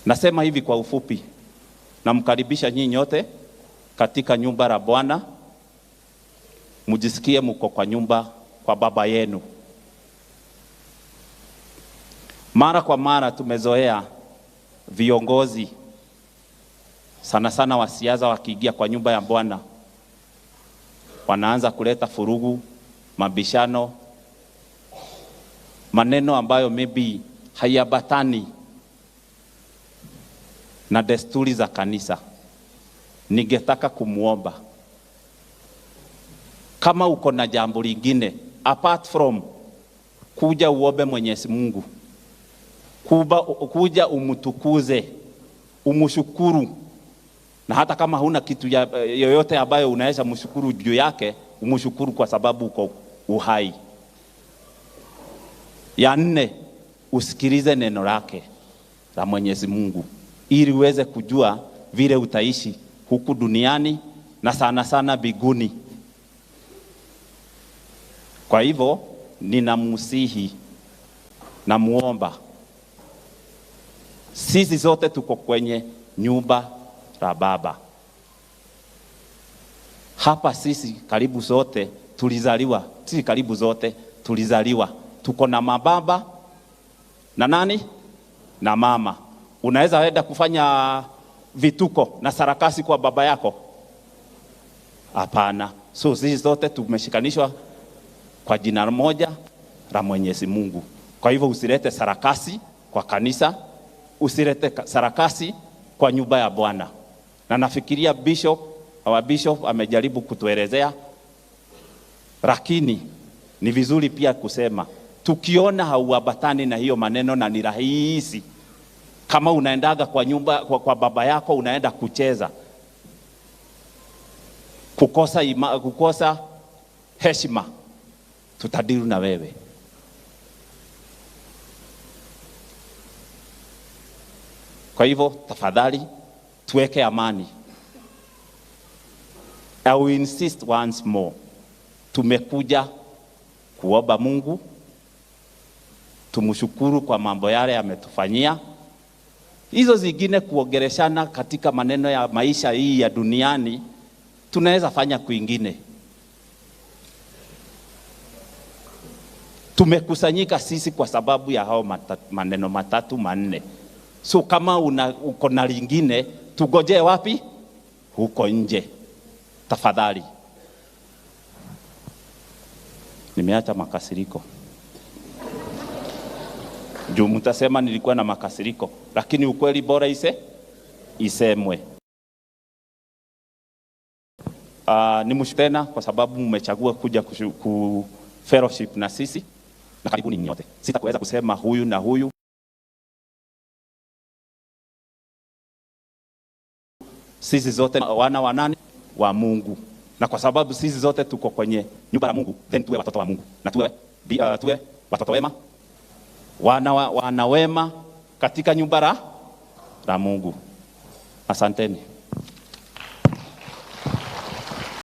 Nasema hivi kwa ufupi, namkaribisha nyinyi nyote katika nyumba la Bwana. Mujisikie mko kwa nyumba kwa baba yenu. Mara kwa mara tumezoea viongozi sana sana wa siasa wakiingia kwa nyumba ya Bwana wanaanza kuleta furugu, mabishano, maneno ambayo maybe hayabatani na desturi za kanisa. Ningetaka kumuomba, kama uko na jambo lingine apart from kuja uombe Mwenyezi Mungu, kuja umtukuze, umshukuru, na hata kama huna kitu yoyote ambayo unaweza mshukuru juu yake, umshukuru kwa sababu uko uhai. Ya nne, usikilize neno lake la Mwenyezi Mungu ili uweze kujua vile utaishi huku duniani na sana sana mbinguni. Kwa hivyo ninamsihi na muomba, sisi zote tuko kwenye nyumba la Baba. Hapa sisi karibu zote tulizaliwa, sisi karibu zote tulizaliwa. Tuko na mababa na nani? Na mama. Unaweza enda kufanya vituko na sarakasi kwa baba yako? Hapana. So sisi zote tumeshikanishwa kwa jina moja la Mwenyezi Mungu. Kwa hivyo usilete sarakasi kwa kanisa, usilete sarakasi kwa nyumba ya Bwana. Na nafikiria our bishop amejaribu kutuelezea, lakini ni vizuri pia kusema, tukiona hauambatani na hiyo maneno, na ni rahisi kama unaendaga kwa nyumba kwa baba yako, unaenda kucheza, kukosa heshima, tutadili na wewe. Kwa hivyo tafadhali tuweke amani. I will insist once more, tumekuja kuomba Mungu, tumshukuru kwa mambo yale ametufanyia. Hizo zingine kuongeleshana katika maneno ya maisha hii ya duniani tunaweza fanya kwingine. Tumekusanyika sisi kwa sababu ya hao maneno matatu manne. So kama uko na lingine, tugoje wapi? Huko nje. Tafadhali. Nimeacha makasiriko. Juu mtasema nilikuwa na makasiriko, lakini ukweli bora isemwe. Nimshukuru tena kwa sababu mmechagua kuja ku fellowship na sisi, na karibuni nyote. Sitakuweza kusema huyu na huyu. Sisi zote wana wa nani? Wa Mungu. Na kwa sababu sisi zote tuko kwenye nyumba ya Mungu, then tuwe watoto wa Mungu. Na tuwe watoto wema, wana wema katika nyumba la Mungu. Asanteni.